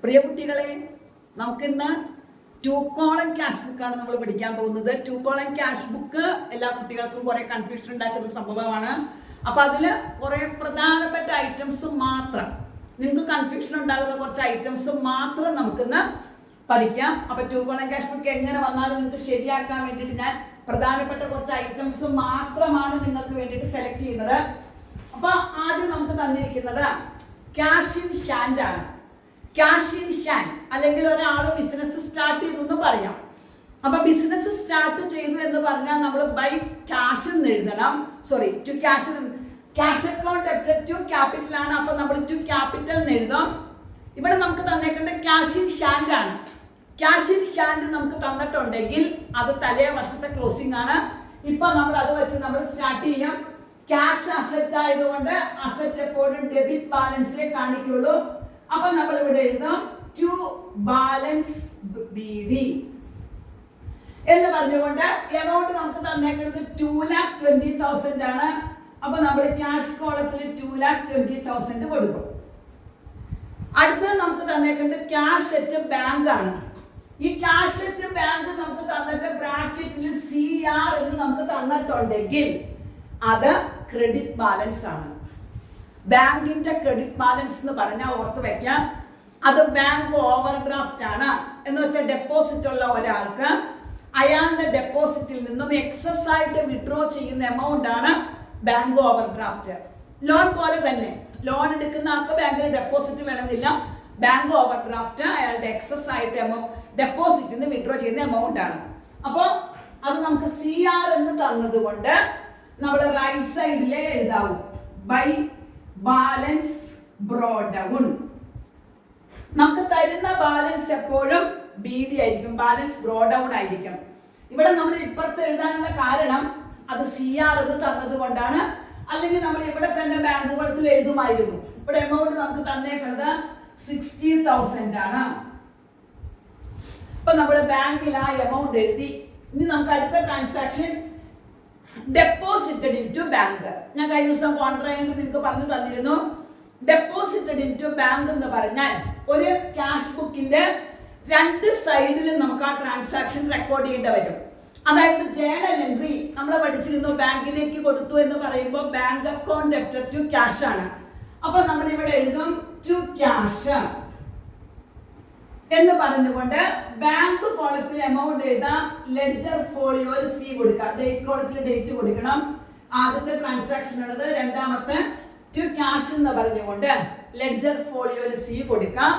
പ്രിയ കുട്ടികളെ, നമുക്കിന്ന് 2 column cash ബുക്കാണ് നമ്മൾ പഠിക്കാൻ പോകുന്നത്. 2 കോളം ക്യാഷ് ബുക്ക് എല്ലാ കുട്ടികൾക്കും കുറെ കൺഫ്യൂഷൻ ഉണ്ടാക്കുന്ന സംഭവമാണ്. അപ്പൊ അതില് കുറെ പ്രധാനപ്പെട്ട ഐറ്റംസ് മാത്രം, നിങ്ങൾക്ക് കൺഫ്യൂഷൻ ഉണ്ടാകുന്ന കുറച്ച് ഐറ്റംസ് മാത്രം നമുക്കിന്ന് പഠിക്കാം. അപ്പൊ 2 കോളം ക്യാഷ് ബുക്ക് എങ്ങനെ വന്നാലും നിങ്ങൾക്ക് ശരിയാക്കാൻ വേണ്ടിയിട്ട് ഞാൻ പ്രധാനപ്പെട്ട കുറച്ച് ഐറ്റംസ് മാത്രമാണ് നിങ്ങൾക്ക് വേണ്ടിയിട്ട് സെലക്ട് ചെയ്യുന്നത്. അപ്പൊ ആദ്യം നമുക്ക് തന്നിരിക്കുന്നത് ക്യാഷ് ഇൻ ഹാൻഡ് ആണ്. ക്യാഷ് ഇൻ ഹാൻഡ് അല്ലെങ്കിൽ ഒരാൾ ബിസിനസ് സ്റ്റാർട്ട് ചെയ്തു എന്ന് പറയാം. അപ്പൊ ബിസിനസ് സ്റ്റാർട്ട് ചെയ്തു എന്ന് പറഞ്ഞാൽ നമ്മൾ ബൈ ക്യാഷ് എന്ന് എഴുതണം. Sorry, to cash, cash account to capital ആണ്. അപ്പൊ നമ്മൾ ടു ക്യാപിറ്റൽ എന്ന് എഴുതാം. ഇവിടെ നമുക്ക് തന്നേക്കേണ്ട ക്യാഷ് ഇൻ ഹാൻഡ് ആണ്. ക്യാഷ് ഇൻ ഹാൻഡ് നമുക്ക് തന്നിട്ടുണ്ടെങ്കിൽ അത് തലേ വർഷത്തെ ക്ലോസിംഗ് ആണ്. ഇപ്പൊ നമ്മൾ അത് വെച്ച് നമ്മൾ സ്റ്റാർട്ട് ചെയ്യാം. ക്യാഷ് അസറ്റ് ആയതുകൊണ്ട് അസറ്റ് എപ്പോഴും ഡെബിറ്റ് ബാലൻസേ കാണിക്കുള്ളൂ. അപ്പൊ നമ്മൾ ഇവിടെ എഴുതാം ടു ബാലൻസ് ബി ഡി എന്ന് പറഞ്ഞുകൊണ്ട് എമൗണ്ട് നമുക്ക് തന്നേക്കുന്നത് 2,20,000 ആണ്. അപ്പൊ നമ്മൾ ക്യാഷ് കോളത്തിൽ 2,20,000 കൊടുക്കും. അടുത്തത് നമുക്ക് തന്നേക്കുന്നത് ക്യാഷ് അറ്റ് ബാങ്ക് ആണ്. ഈ ക്യാഷ് അറ്റ് ബാങ്ക് നമുക്ക് തന്നിട്ട് ബ്രാക്കറ്റിൽ CR എന്ന് നമുക്ക് തന്നിട്ടുണ്ടെങ്കിൽ അത് ക്രെഡിറ്റ് ബാലൻസ് ആണ്. ബാങ്കിന്റെ ക്രെഡിറ്റ് ബാലൻസ് എന്ന് പറഞ്ഞാൽ ഓർത്ത് വെക്കാം, അത് ബാങ്ക് ഓവർ ഡ്രാഫ്റ്റ് ആണ്. എന്ന് വെച്ചാൽ ഡെപ്പോസിറ്റ് ഉള്ള ഒരാൾക്ക് അയാളുടെ ഡെപ്പോസിറ്റിൽ നിന്നും എക്സസ് ആയിട്ട് വിഡ്രോ ചെയ്യുന്ന എമൗണ്ട് ആണ് ബാങ്ക് ഓവർ ഡ്രാഫ്റ്റ്. ലോൺ പോലെ തന്നെ ലോൺ എടുക്കുന്ന ആൾക്ക് ബാങ്കിൽ ഡെപ്പോസിറ്റ് വേണമെന്നില്ല. ബാങ്ക് ഓവർ ഡ്രാഫ്റ്റ് അയാളുടെ എക്സസ് ആയിട്ട് ഡെപ്പോസിറ്റിൽ നിന്ന് വിഡ്രോ ചെയ്യുന്ന എമൗണ്ട് ആണ്. അപ്പോൾ അത് നമുക്ക് CR എന്ന് തന്നത് കൊണ്ട് നമ്മൾ റൈറ്റ് സൈഡിലെ എഴുതാവൂ ബൈ ബാലൻസ് ബ്രോ ഡൗൺ. നമുക്ക് തരുന്ന ബാലൻസ് എപ്പോഴും BD ആയിരിക്കും, ബാലൻസ് ബ്രോ ഡൗൺ ആയിരിക്കും. ഇവിടെ നമ്മൾ ഇപ്പുറത്ത് എഴുതാനുള്ള കാരണം അത് CR എന്ന് തന്നത് കൊണ്ടാണ്. അല്ലെങ്കിൽ നമ്മൾ ഇവിടെ തന്നെ ബാങ്ക് കുളത്തിൽ എഴുതുമായിരുന്നു. ഇവിടെ എമൗണ്ട് നമുക്ക് തന്നേക്കുന്നത് 60,000 ആണ്. അപ്പൊ നമ്മൾ ബാങ്കിൽ ആ എമൗണ്ട് എഴുതി. ഇനി നമുക്ക് അടുത്ത transaction deposited into bank. ഞാൻ കഴിഞ്ഞ ദിവസം കോൺട്രാക്ട് നിങ്ങൾക്ക് പറഞ്ഞു തന്നിരുന്നു. ഡെപ്പോസിറ്റഡ് ഇൻ ടു ബാങ്ക് എന്ന് പറഞ്ഞാൽ ഒരു ക്യാഷ് ബുക്കിന്റെ 2 സൈഡിലും നമുക്ക് ആ ട്രാൻസാക്ഷൻ റെക്കോർഡ് ചെയ്യേണ്ടി വരും. അതായത് ജേണൽ എൻട്രി നമ്മൾ പഠിച്ചിരുന്നു, ബാങ്കിലേക്ക് കൊടുത്തു എന്ന് പറയുമ്പോൾ bank account debtor to cash ആണ്. അപ്പൊ നമ്മൾ ഇവിടെ എഴുതും ടു ക്യാഷ് എന്ന് പറഞ്ഞുകൊണ്ട് ബാങ്ക് കോളത്തിൽ എമൗണ്ട് എഴുതാം. ലെഡ്ജർ ഫോളിയോയിൽ C കൊടുക്കാം. ഡേറ്റ് കോളത്തിൽ ഡേറ്റ് കൊടുക്കണം. ആദ്യത്തെ ട്രാൻസാക്ഷൻ ഉള്ളത്, രണ്ടാമത്തെ ടു ക്യാഷ് എന്ന് പറഞ്ഞുകൊണ്ട് ലെഡ്ജർ ഫോളിയോയിൽ C കൊടുക്കാം.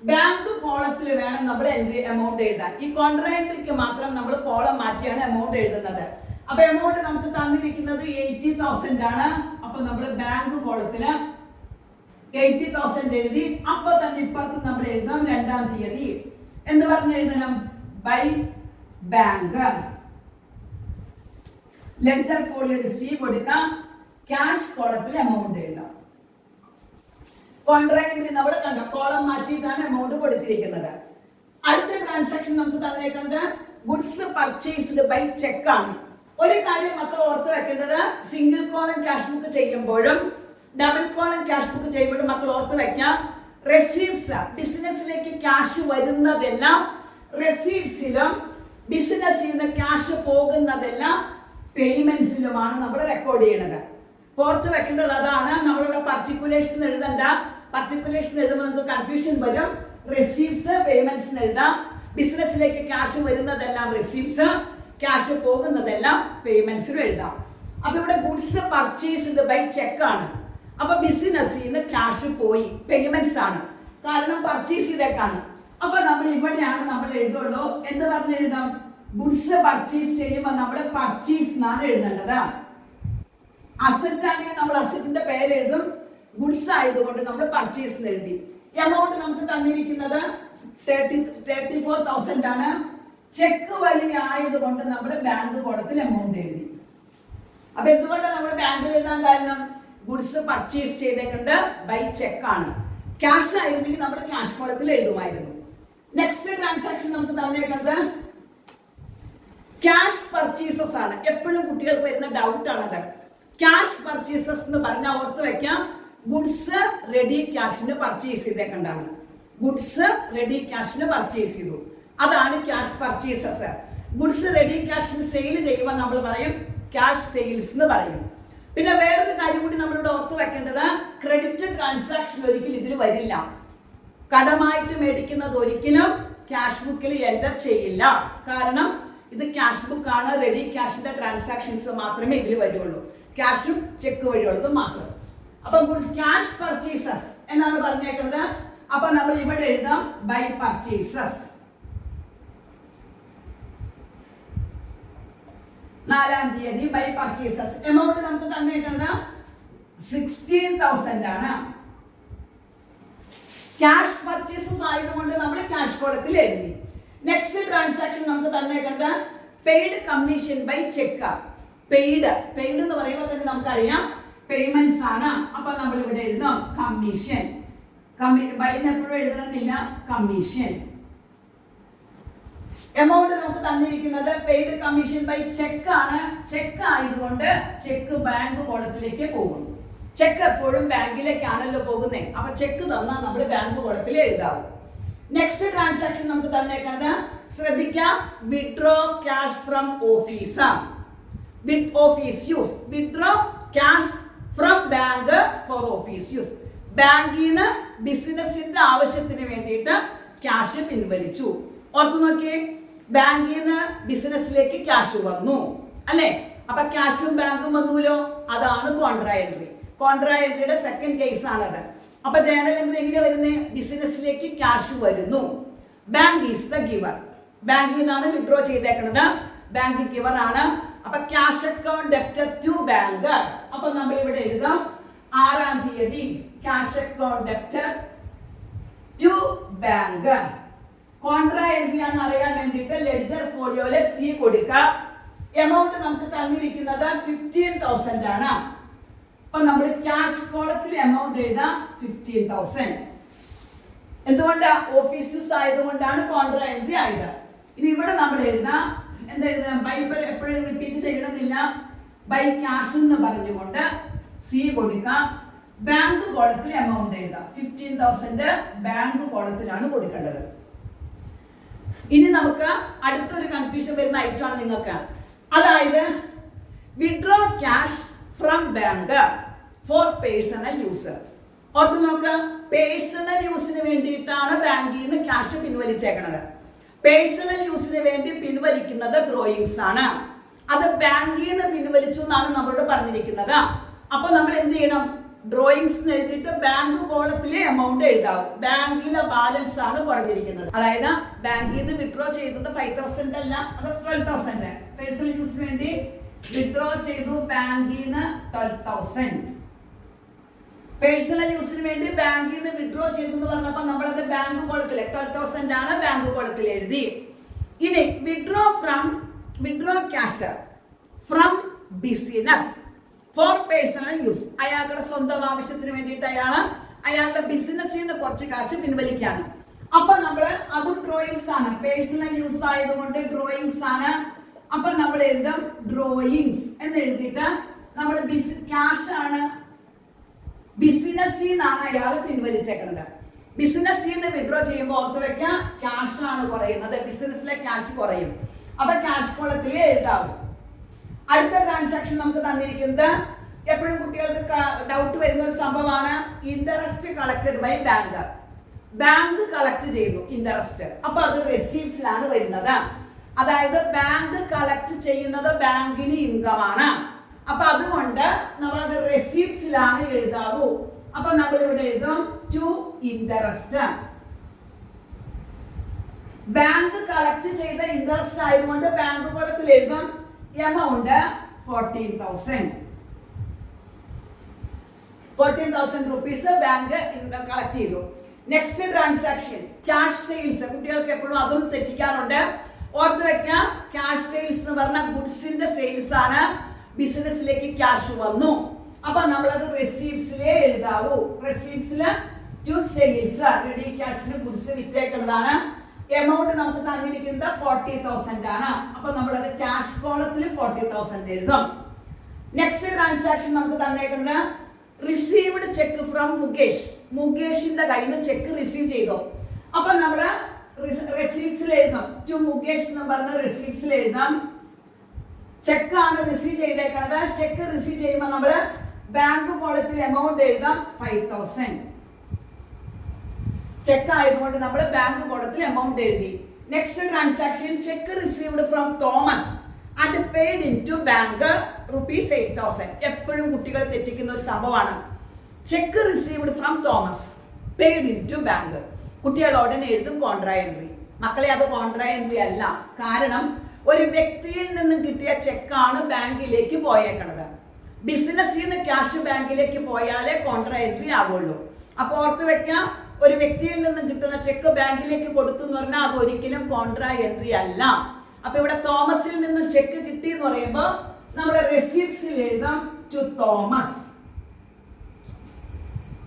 ബാങ്ക് കോളത്തിൽ വേണം നമ്മൾ എൻട്രി എമൗണ്ട് എഴുതാൻ. ഈ കോൺട്രാ എൻട്രിക്ക് മാത്രം നമ്മൾ കോളം മാറ്റിയാണ് എമൗണ്ട് എഴുതുന്നത്. അപ്പൊ എമൗണ്ട് നമുക്ക് തന്നിരിക്കുന്നത് 80,000 ആണ്. അപ്പൊ നമ്മൾ ബാങ്ക് കോളത്തില് 80,000 എഴുതി. അപ്പൊ തന്നെ ഇപ്പുറത്ത് നമ്മൾ എഴുതാം 2-ാം തീയതി എന്ന് പറഞ്ഞ് എഴുതണം ബൈ ബാങ്ക്. ലെഡ്ജർ ഫോളിയോയിൽ C കൊടുക്കാം. ക്യാഷ് കോളത്തിൽ എമൗണ്ട് എഴുതാം. കോൺട്രാക്ട് നമ്മൾ കണ്ട കോളം മാറ്റിയിട്ടാണ് എമൗണ്ട് കൊടുത്തിരിക്കുന്നത്. അടുത്ത ട്രാൻസാക്ഷൻ നമുക്ക് തന്നേക്കുന്നത് ഗുഡ്സ് പർച്ചേസ്ഡ് ബൈ ചെക്ക് ആണ്. ഒരു കാര്യം മക്കൾ ഓർത്ത് വെക്കേണ്ടത്, സിംഗിൾ കോളം ക്യാഷ് ബുക്ക് ചെയ്യുമ്പോഴും ഡബിൾ കോളം ക്യാഷ് ബുക്ക് ചെയ്യുമ്പോഴും മക്കൾ ഓർത്ത് വെക്കാം, റെസീവ്സ് ബിസിനസ്സിലേക്ക് ക്യാഷ് വരുന്നതെല്ലാം റെസീവ്സിലും ബിസിനസ്സിൽ നിന്ന് ക്യാഷ് പോകുന്നതെല്ലാം പേയ്മെന്റ്സിലുമാണ് നമ്മൾ റെക്കോർഡ് ചെയ്യുന്നത്. ഓർത്ത് വെക്കേണ്ടത് അതാണ്. നമ്മളിവിടെ പർട്ടിക്കുലേഷൻ എഴുതണ്ട. പർട്ടിക്കുലേഷൻ എഴുതുമ്പോൾ നിങ്ങൾക്ക് കൺഫ്യൂഷൻ വരും. റെസീവ്സ് പേയ്മെന്റ്സ് എഴുതാം. ബിസിനസ്സിലേക്ക് ക്യാഷ് വരുന്നതെല്ലാം റെസീവ്സ്, ക്യാഷ് പോകുന്നതെല്ലാം പേയ്മെന്റ്സിലും എഴുതാം. അപ്പൊ ഇവിടെ ഗുഡ്സ് പർച്ചേസ്ഡ് ബൈ ചെക്ക് ആണ്. അപ്പൊ ബിസിനസ്സിൽ നിന്ന് ക്യാഷ് പോയി, പേയ്മെന്റ്സ് ആണ്, കാരണം പർച്ചേസ് ചെയ്തേക്കാണ്. അപ്പൊ നമ്മൾ ഇവിടെയാണ് നമ്മൾ എഴുതുള്ളൂ. എന്ന് പറഞ്ഞ് എഴുതാം, ഗുഡ്സ് പർച്ചേസ് ചെയ്യുമ്പോൾ നമ്മൾ പർച്ചേസ് എന്നാണ് എഴുതേണ്ടത്. അസറ്റ് ആണെങ്കിൽ നമ്മൾ അസറ്റിന്റെ പേര് എഴുതും. ഗുഡ്സ് ആയതുകൊണ്ട് നമ്മൾ പർച്ചേസ് എഴുതി. എമൗണ്ട് നമുക്ക് തന്നിരിക്കുന്നത് 34,000 ആണ്. ചെക്ക് വഴി ആയതുകൊണ്ട് നമ്മൾ ബാങ്ക് കോളത്തിൽ എമൗണ്ട് എഴുതി. അപ്പൊ എന്തുകൊണ്ടാണ് നമ്മൾ ബാങ്കിൽ എഴുതാൻ കാരണം, ഗുഡ്സ് പർച്ചേസ് ചെയ്തേക്കുന്നത് ബൈ ചെക്ക് ആണ്. ക്യാഷ് ആയിരുന്നെങ്കിൽ നമ്മൾ ക്യാഷ് കോളത്തിൽ എഴുതുമായിരുന്നു. നെക്സ്റ്റ് ട്രാൻസാക്ഷൻ നമുക്ക് തന്നേക്കുന്നത് ക്യാഷ് പർച്ചേസസ് ആണ്. എപ്പോഴും കുട്ടികൾക്ക് വരുന്ന ഡൗട്ട് ആണത്. ക്യാഷ് പർച്ചേസസ് എന്ന് പറഞ്ഞാൽ ഓർത്ത് വെക്കാം, ഗുഡ്സ് റെഡി ക്യാഷിന് പർച്ചേസ് ചെയ്തേക്കണ്ടാണ്. ഗുഡ്സ് റെഡി ക്യാഷിന് പർച്ചേസ് ചെയ്തു. അതാണ് ക്യാഷ് പർച്ചേസസ്. ഗുഡ്സ് റെഡി ക്യാഷിന് സെയിൽ ചെയ്യുമ്പോൾ നമ്മൾ പറയും ക്യാഷ് സെയിൽസ് എന്ന് പറയും. പിന്നെ വേറൊരു കാര്യം കൂടി നമ്മളിവിടെ ഓർത്ത് വെക്കേണ്ടത്, ക്രെഡിറ്റ് ട്രാൻസാക്ഷൻ ഒരിക്കലും ഇതിൽ വരില്ല. കടമായിട്ട് മേടിക്കുന്നത് ഒരിക്കലും ക്യാഷ് ബുക്കിൽ എൻ്റർ ചെയ്യില്ല. കാരണം ഇത് ക്യാഷ് ബുക്ക് ആണ്. റെഡി ക്യാഷിന്റെ ട്രാൻസാക്ഷൻസ് മാത്രമേ ഇതിൽ വരുള്ളൂ. ക്യാഷും ചെക്ക് വഴിയുള്ളത് മാത്രം. അപ്പൊ ക്യാഷ് പർച്ചേസസ് എന്നാണ് പറഞ്ഞേക്കുന്നത്. അപ്പൊ നമ്മൾ ഇവിടെ എഴുതാം ബൈ പർച്ചേസസ്. 4-ാം തീയതി ബൈ പർച്ചേസസ്. എമൗണ്ട് നമുക്ക് തന്നേക്കുന്നത് 16,000 ആണ്. ക്യാഷ് പർച്ചേസസ് ആയതുകൊണ്ട് നമ്മൾ ക്യാഷ് കോളത്തിൽ എഴുതി. നെക്സ്റ്റ് ട്രാൻസാക്ഷൻ നമുക്ക് തന്നേക്കുന്നത് paid commission by cheque. Paid എന്ന് പറയുമ്പോൾ തന്നെ നമുക്കറിയാം പേയ്മെന്റ്സ് ആണ്. അപ്പൊ നമ്മൾ ഇവിടെ എഴുതാം കമ്മീഷൻ. ബൈ എപ്പോഴും എഴുതണമെന്നില്ല, കമ്മീഷൻ. എമൗണ്ട് നമുക്ക് തന്നിരിക്കുന്നത് പെയ്ഡ് കമ്മീഷൻ ബൈ ചെക്ക് ആണ്. ചെക്ക് ആയതുകൊണ്ട് ചെക്ക് ബാങ്ക് കോളത്തിലേക്ക് പോകും. ചെക്ക് എപ്പോഴും ബാങ്കിലേക്കാണല്ലോ പോകുന്നത്. അപ്പൊ ചെക്ക് തന്നാൽ നമ്മൾ ബാങ്ക് കോളത്തിൽ എഴുതാവും. നെക്സ്റ്റ് ട്രാൻസാക്ഷൻ നമുക്ക് തന്നേക്കുന്നത് ശ്രദ്ധിക്കാം, withdraw cash from office. Office use. Withdraw cash from bank for office use. ബാങ്കിൽ നിന്ന് ബിസിനസിന്റെ ആവശ്യത്തിന് വേണ്ടിയിട്ട് ക്യാഷ് പിൻവലിച്ചു. ഓർത്തു നോക്കിയേ, ബാങ്കിൽ നിന്ന് ബിസിനസ്സിലേക്ക് ക്യാഷ് വന്നു അല്ലെ. അപ്പൊ ക്യാഷും ബാങ്കും വന്നൂലോ, അതാണ് കോൺട്രാ എൻട്രി. കോൺട്രാ എൻട്രിയുടെ സെക്കൻഡ് കേസ് ആണത്. അപ്പൊ ജേണൽ എൻട്രി എങ്ങനെ വരുന്നത്? ബിസിനസ്സിലേക്ക് ക്യാഷ് വരുന്നു. Bank is the giver. ബാങ്കിൽ നിന്നാണ് വിഡ്രോ ചെയ്തേക്കുന്നത്. ബാങ്ക് ഗിവർ ആണ്. അപ്പൊ cash account debtor to bank. അപ്പൊ നമ്മൾ ഇവിടെ എഴുതാം 6-ാം തീയതി cash account debtor to bank. Contra entry ആണെന്ന് അറിയാൻ വേണ്ടിയിട്ട് ലെഡ്ജർ ഫോളിയോയിലെ സി കൊടുക്കുക. എമൗണ്ട് നമുക്ക് തന്നിരിക്കുന്നത് 15,000 ആണ്. അപ്പൊ നമ്മൾ ക്യാഷ് കോളത്തിൽ എമൗണ്ട് എഴുതാം 15,000. എന്തുകൊണ്ടാ? ഓഫീസ് യൂസ് ആയതുകൊണ്ടാണ് കോൺട്രാ എൻട്രി ആയത്. ഇനി ഇവിടെ നമ്മൾ എഴുതാം, എന്താ എഴുതാം? ബൈ എപ്പോഴും റിപ്പീറ്റ് ചെയ്യണമെന്നില്ല. ബൈ ക്യാഷ് എന്ന് പറഞ്ഞുകൊണ്ട് സി കൊടുക്കാം. ബാങ്ക് കോളത്തിൽ എമൗണ്ട് എഴുതാം. 15,000 ബാങ്ക് കോളത്തിലാണ് കൊടുക്കേണ്ടത്. ഇനി നമുക്ക് അടുത്തൊരു കൺഫ്യൂഷൻ വരുന്ന ഐറ്റമാണ് നിങ്ങൾക്ക്. അതായത് withdraw cash from bank for personal use. ഓർത്ത് നോക്ക്, പേഴ്സണൽ യൂസിന് വേണ്ടിയിട്ടാണ് ബാങ്കിൽ നിന്ന് ക്യാഷ് പിൻവലിച്ചേക്കുന്നത്. പേഴ്സണൽ യൂസിന് വേണ്ടി പിൻവലിക്കുന്നത് ഡ്രോയിങ്സ് ആണ്. അത് ബാങ്കിൽ നിന്ന് പിൻവലിച്ചു എന്നാണ് നമ്മളോട് പറഞ്ഞിരിക്കുന്നത്. അപ്പൊ നമ്മൾ എന്ത് ചെയ്യണം? ഡ്രോയിങ്സ് എഴുതിയിട്ട് ബാങ്ക് കോളത്തിലെ എമൗണ്ട് എഴുതാവും. ബാങ്കിലെ ബാലൻസ് ആണ് കുറഞ്ഞിരിക്കുന്നത്. അതായത് ബാങ്കിൽ നിന്ന് വിഡ്രോ ചെയ്തത് 5,000 അല്ല, അത് 12,000. പേഴ്സണൽ യൂസിന് വേണ്ടി വിഡ്രോ ചെയ്തു ബാങ്കിൽ നിന്ന് 12,000. പേഴ്സണൽ യൂസിന് വേണ്ടി ബാങ്കിൽ നിന്ന് വിഡ്രോ ചെയ്തു എന്ന് പറഞ്ഞപ്പോൾ നമ്മളത് ബാങ്ക് കോളത്തിൽ 12,000 ആണ് ബാങ്ക് കോളത്തിൽ എഴുതി. ഇനി withdraw cash from business for personal use. അയാളുടെ സ്വന്തം ആവശ്യത്തിന് വേണ്ടിയിട്ട് അയാളുടെ ബിസിനസ്സിൽ നിന്ന് കുറച്ച് കാശ് പിൻവലിക്കാണ്. അപ്പൊ നമ്മള് അതും ഡ്രോയിങ്സ് ആണ്. പേഴ്സണൽ യൂസ് ആയതുകൊണ്ട് ഡ്രോയിങ്സ് ആണ്. അപ്പൊ നമ്മൾ എഴുതാം ഡ്രോയിങ്സ് എന്ന് എഴുതിയിട്ട് നമ്മൾ ക്യാഷ് ആണ്, ബിസിനസ്സിൽ നിന്നാണ് അയാൾ പിൻവലിച്ചേക്കുന്നത്. ബിസിനസ്സിൽ നിന്ന് വിഡ്രോ ചെയ്യുമ്പോൾ ഓർത്ത് വെക്കാം, ക്യാഷ് ആണ് കുറയുന്നത്, ബിസിനസ്സിലെ ക്യാഷ് കുറയും. അപ്പൊ ക്യാഷ് കോളത്തിൽ എഴുതാവും. അടുത്ത ട്രാൻസാക്ഷൻ നമുക്ക് തന്നിരിക്കുന്നത് എപ്പോഴും കുട്ടികൾക്ക് ഡൗട്ട് വരുന്ന ഒരു സംഭവമാണ് interest collected by bank. Bank collect ചെയ്യുന്നു ഇൻട്രസ്റ്റ്. അപ്പൊ അത് റെസീപ്റ്റ്സിലാണ് വരുന്നത്. അതായത് ബാങ്ക് കളക്ട് ചെയ്യുന്നത് ബാങ്കിന് ഇൻകം ആണ്. അപ്പൊ അതുകൊണ്ട് നമ്മൾ അത് റെസീപ്റ്റ്സിലാണ് എഴുതാവൂ. അപ്പൊ നമ്മൾ ഇവിടെ എഴുതും ടു ഇൻട്രസ്റ്റ്. ബാങ്ക് കളക്ട് ചെയ്ത ഇൻട്രസ്റ്റ് ആയതുകൊണ്ട് ബാങ്ക് കോളത്തിൽ എഴുതും എമൗണ്ട് 14,000 rupees ബാങ്ക് കളക്ട് ചെയ്തു. Next transaction cash sales. കുട്ടികൾക്ക് എപ്പോഴും അതും തെറ്റിക്കാറുണ്ട്. ഓർത്ത് വെക്കാം, ക്യാഷ് സെയിൽസ് എന്ന് പറഞ്ഞാൽ ഗുഡ്സിന്റെ സെയിൽസ് ആണ്. ബിസിനസ്സിലേക്ക് ക്യാഷ് വന്നു. അപ്പൊ നമ്മളത് റെസീപ്റ്റ്സിലേ എഴുതാവൂ. റെസീപ്റ്റ്സില് ടു സെയിൽസ്, റെഡി ക്യാഷിന് ഗുഡ്സ് വിറ്റേക്കുന്നതാണ്. എമൗണ്ട് നമുക്ക് തന്നിരിക്കുന്നത് 40,000 ആണ്. അപ്പൊ നമ്മളത് ക്യാഷ് കോളത്തിൽ 40,000 എഴുതും. നെക്സ്റ്റ് ട്രാൻസാക്ഷൻ നമുക്ക് തന്നേക്കുന്നത് റിസീവ്ഡ് ചെക്ക് ഫ്രം മുകേഷ്. മുകേഷിന്റെ കയ്യിൽ നിന്ന് ചെക്ക് റിസീവ് ചെയ്തു. അപ്പൊ നമ്മള് റെസീപ്റ്റ്സിൽ എഴുതാം. ടു മുകേഷ് എന്ന് പറഞ്ഞ റെസീപ്റ്റ്സിൽ എഴുതാം. ചെക്കാണ് റിസീവ് ചെയ്തേക്കുന്നത്. ചെക്ക് റിസീവ് ചെയ്യുമ്പോൾ നമ്മള് ബാങ്ക് കോളത്തിൽ എമൗണ്ട് എഴുതാം 5000. ചെക്ക് ആയതുകൊണ്ട് നമ്മൾ ബാങ്ക് കോളത്തിൽ എമൗണ്ട് എഴുതി. Next transaction, cheque received from Thomas and paid into bank ₹8,000. എപ്പോഴും കുട്ടികൾ തെറ്റിക്കുന്ന ഒരു സംഭവമാണ്. Cheque received from Thomas, paid into bank. കുട്ടികൾ ഉടനെ എഴുതും കോൺട്രാ എൻട്രി. മക്കളെ, അത് കോൺട്രാ എൻട്രി അല്ല. കാരണം ഒരു വ്യക്തിയിൽ നിന്നും കിട്ടിയ ചെക്കാണ് ബാങ്കിലേക്ക് പോയേക്കണത്. ബിസിനസ്സിൽ നിന്ന് ക്യാഷ് ബാങ്കിലേക്ക് പോയാലേ കോൺട്രാ എൻട്രി ആവുള്ളൂ. അപ്പൊ ഓർത്ത് വെക്കാം, ഒരു വ്യക്തിയിൽ നിന്നും കിട്ടുന്ന ചെക്ക് ബാങ്കിലേക്ക് കൊടുത്തു എന്ന് പറഞ്ഞാൽ അത് ഒരിക്കലും കോൺട്രാ എൻട്രി അല്ല. അപ്പൊ ഇവിടെ തോമസിൽ നിന്നും ചെക്ക് കിട്ടി എന്ന് പറയുമ്പോൾ നമ്മുടെ റെസീപ്റ്റ്സിൽ എഴുതാം ടു തോമസ്.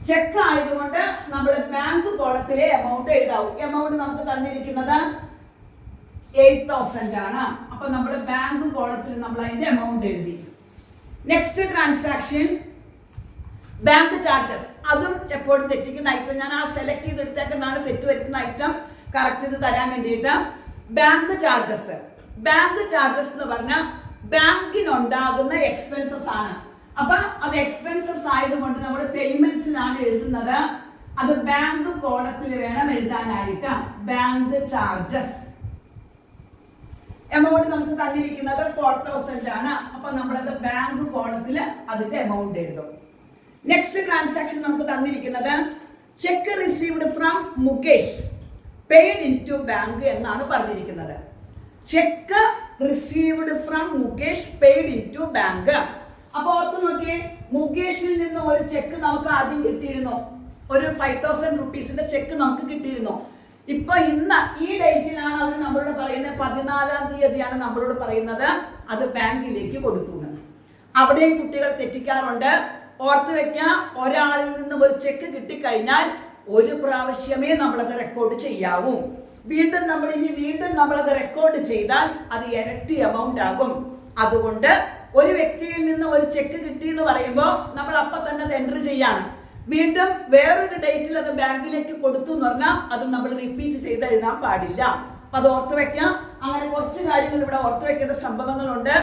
ചെക്ക് ആയതുകൊണ്ട് നമ്മൾ ബാങ്ക് കോളത്തിലെ എമൗണ്ട് എഴുതാവും. എമൗണ്ട് നമുക്ക് തന്നിരിക്കുന്നത് 8,000 ആണ്. അപ്പൊ നമ്മൾ ബാങ്ക് കോളത്തിൽ നമ്മൾ അതിന്റെ എമൗണ്ട് എഴുതി. Next transaction, bank charges. അതും എപ്പോഴും തെറ്റിക്കുന്ന ഐറ്റം. ഞാൻ ആ സെലക്ട് ചെയ്തെടുത്തേക്കൊണ്ടാണ് തെറ്റ് വരുത്തുന്ന ഐറ്റം കറക്റ്റ് ചെയ്ത് തരാൻ വേണ്ടിയിട്ട്. Bank charges. ബാങ്ക് ചാർജസ് എന്ന് പറഞ്ഞാൽ ബാങ്കിനുണ്ടാകുന്ന എക്സ്പെൻസസ് ആണ്. അപ്പൊ അത് എക്സ്പെൻസസ് ആയതുകൊണ്ട് നമ്മൾ പേയ്മെന്റ്സിലാണ് എഴുതുന്നത്. അത് ബാങ്ക് കോളത്തിൽ വേണം എഴുതാനായിട്ട്. Bank charges. എമൗണ്ട് നമുക്ക് തന്നിരിക്കുന്നത് 4,000 ആണ്. അപ്പൊ നമ്മളത് ബാങ്ക് കോളത്തിൽ അതിന്റെ എമൗണ്ട് എഴുതും. നെക്സ്റ്റ് ട്രാൻസാക്ഷൻ നമുക്ക് തന്നിരിക്കുന്നത് cheque received from Mukesh paid into bank എന്നാണ് പറഞ്ഞിരിക്കുന്നത്. Cheque received from Mukesh paid into bank. അപ്പൊ ഓർത്ത് നോക്കിയേ, മുകേഷിൽ നിന്ന് ഒരു ചെക്ക് നമുക്ക് ആദ്യം കിട്ടിയിരുന്നു. ഒരു 5,000 റുപ്പീസിന്റെ ചെക്ക് നമുക്ക് കിട്ടിയിരുന്നു. ഇപ്പൊ ഇന്ന് ഈ ഡേറ്റിലാണ് അവർ നമ്മളോട് പറയുന്നത്, 14-ാം തീയതിയാണ് നമ്മളോട് പറയുന്നത് അത് ബാങ്കിലേക്ക് കൊടുത്തു. അവിടെയും കുട്ടികൾ തെറ്റിക്കാറുണ്ട്. ഓർത്ത് വെക്കാം, ഒരാളിൽ നിന്ന് ഒരു ചെക്ക് കിട്ടിക്കഴിഞ്ഞാൽ ഒരു പ്രാവശ്യമേ നമ്മളത് റെക്കോർഡ് ചെയ്യാവൂ. വീണ്ടും നമ്മളത് റെക്കോർഡ് ചെയ്താൽ അത് ഇരട്ടി എമൗണ്ട് ആകും. അതുകൊണ്ട് ഒരു വ്യക്തിയിൽ നിന്ന് ഒരു ചെക്ക് കിട്ടി എന്ന് പറയുമ്പോൾ നമ്മൾ അപ്പൊ തന്നെ അത് എൻട്രി ചെയ്യാണ്. വീണ്ടും വേറൊരു ഡേറ്റിൽ അത് ബാങ്കിലേക്ക് കൊടുത്തു എന്ന് പറഞ്ഞാൽ അത് നമ്മൾ റിപ്പീറ്റ് ചെയ്ത് എഴുതാൻ പാടില്ല. അപ്പൊ അത് ഓർത്ത് വെക്കാം. അങ്ങനെ കുറച്ച് കാര്യങ്ങൾ ഇവിടെ ഓർത്ത് വെക്കേണ്ട സംഭവങ്ങളുണ്ട്.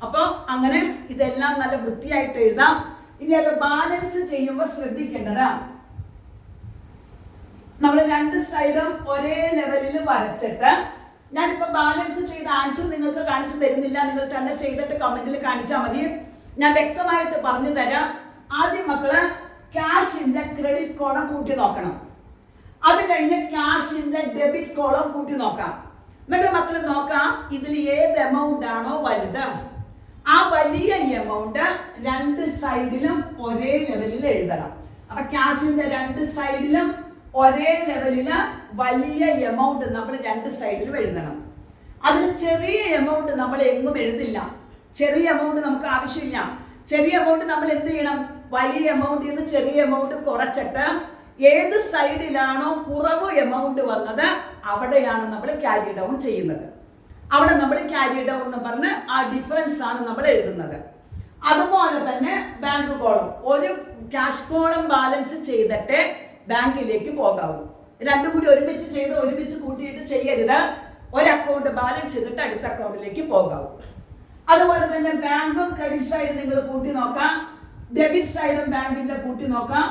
അപ്പോൾ അങ്ങനെ ഇതെല്ലാം നല്ല വൃത്തിയായിട്ട് എഴുതാം. ഇനി അത് ബാലൻസ് ചെയ്യുമ്പോൾ ശ്രദ്ധിക്കേണ്ടത്, നമ്മൾ രണ്ട് സൈഡും ഒരേ ലെവലിൽ വരച്ചിട്ട്, ഞാനിപ്പോ ബാലൻസ് ചെയ്ത ആൻസർ നിങ്ങൾക്ക് കാണിച്ചു തരുന്നില്ല, നിങ്ങൾ തന്നെ ചെയ്തിട്ട് കമന്റിൽ കാണിച്ചാൽ മതി. ഞാൻ വ്യക്തമായിട്ട് പറഞ്ഞു തരാം. ആദ്യം മക്കള് ക്യാഷിന്റെ ക്രെഡിറ്റ് കോളം കൂട്ടി നോക്കണം. അത് കഴിഞ്ഞ് ക്യാഷിന്റെ ഡെബിറ്റ് കോളം കൂട്ടി നോക്കാം. എന്നിട്ട് മക്കള് നോക്കാം ഇതിൽ ഏത് എമൗണ്ട് ആണോ വലുത്, ആ വലിയ എമൗണ്ട് രണ്ട് സൈഡിലും ഒരേ ലെവലിൽ എഴുതണം. അപ്പൊ ക്യാഷിന്റെ രണ്ട് സൈഡിലും ഒരേ ലെവലില് വലിയ എമൗണ്ട് നമ്മൾ രണ്ട് സൈഡിലും എഴുതണം. അതിന് ചെറിയ എമൗണ്ട് നമ്മൾ എങ്ങും എഴുതില്ല. ചെറിയ എമൗണ്ട് നമുക്ക് ആവശ്യമില്ല. ചെറിയ എമൗണ്ട് നമ്മൾ എന്ത് ചെയ്യണം, വലിയ എമൗണ്ടിൽ നിന്ന് ചെറിയ എമൗണ്ട് കുറച്ചിട്ട് ഏത് സൈഡിലാണോ കുറവ് എമൗണ്ട് വന്നത് അവിടെയാണ് നമ്മൾ ക്യാരി ഡൗൺ ചെയ്യുന്നത്. അവിടെ നമ്മൾ ക്യാരി ഡൗൺ എന്ന് പറഞ്ഞ് ആ ഡിഫറൻസ് ആണ് നമ്മൾ എഴുതുന്നത്. അതുപോലെ തന്നെ ബാങ്ക് കോളം, ഒരു ക്യാഷ് കോളം ബാലൻസ് ചെയ്തിട്ട് ബാങ്കിലേക്ക് പോകാവൂ. രണ്ടും കൂടി ഒരുമിച്ച് ചെയ്ത് ഒരുമിച്ച് കൂട്ടിയിട്ട് ചെയ്യരുത്. ഒരു അക്കൗണ്ട് ബാലൻസ് ചെയ്തിട്ട് അടുത്ത അക്കൗണ്ടിലേക്ക് പോകാവൂ. അതുപോലെ തന്നെ ബാങ്കും ക്രെഡിറ്റ് സൈഡ് നിങ്ങൾ കൂട്ടി നോക്കാം, ഡെബിറ്റ് സൈഡും ബാങ്കിന്റെ കൂട്ടി നോക്കാം.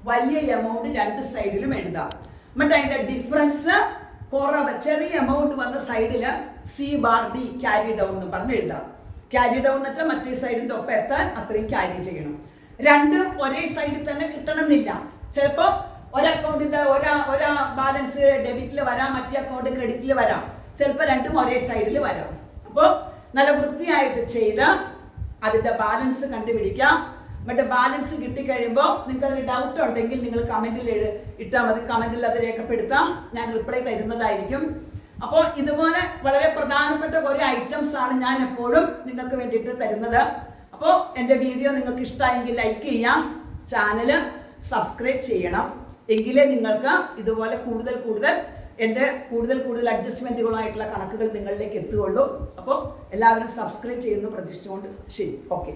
വലിയ എമൗണ്ട് രണ്ട് സൈഡിലും എഴുതാം. എന്നിട്ട് അതിന്റെ ഡിഫറൻസ് കുറവ് ചെറിയ എമൗണ്ട് വന്ന സൈഡില് C/D ക്യാരി ഡൗൺ എന്ന് പറഞ്ഞ് എഴുതാം. ക്യാരി ഡൗൺ എന്ന് വെച്ചാൽ മറ്റേ സൈഡിന്റെ ഒപ്പം എത്താൻ അത്രയും ക്യാരി ചെയ്യണം. രണ്ടും ഒരേ സൈഡിൽ തന്നെ കിട്ടണമെന്നില്ല. ചിലപ്പോ ഒരു അക്കൗണ്ടിന്റെ ഒരാ ബാലൻസ് ഡെബിറ്റിൽ വരാം, മറ്റേ അക്കൗണ്ട് ക്രെഡിറ്റിൽ വരാം. ചിലപ്പോൾ രണ്ടും ഒരേ സൈഡിൽ വരാം. അപ്പോൾ നല്ല വൃത്തിയായിട്ട് ചെയ്ത് അതിന്റെ ബാലൻസ് കണ്ടുപിടിക്കാം. എന്നിട്ട് ബാലൻസ് കിട്ടിക്കഴിയുമ്പോൾ നിങ്ങൾക്ക് അതിൽ ഡൗട്ട് ഉണ്ടെങ്കിൽ നിങ്ങൾ കമന്റിൽ ഇട്ടാൽ മതി. കമന്റിൽ അത് രേഖപ്പെടുത്താം, ഞാൻ റിപ്ലൈ തരുന്നതായിരിക്കും. അപ്പോൾ ഇതുപോലെ വളരെ പ്രധാനപ്പെട്ട ഒരു ഐറ്റംസ് ആണ് ഞാൻ എപ്പോഴും നിങ്ങൾക്ക് വേണ്ടിയിട്ട് തരുന്നത്. അപ്പോൾ എൻ്റെ വീഡിയോ നിങ്ങൾക്ക് ഇഷ്ടമായെങ്കിൽ ലൈക്ക് ചെയ്യാം, ചാനൽ സബ്സ്ക്രൈബ് ചെയ്യണം. എങ്കിലേ നിങ്ങൾക്ക് ഇതുപോലെ കൂടുതൽ അഡ്ജസ്റ്റ്മെന്റുകളായിട്ടുള്ള കണക്കുകൾ നിങ്ങളിലേക്ക് എത്തുകയുള്ളൂ. അപ്പോൾ എല്ലാവരും സബ്സ്ക്രൈബ് ചെയ്യുന്നു പ്രതീക്ഷിച്ചുകൊണ്ട് ശരി, ഓക്കെ.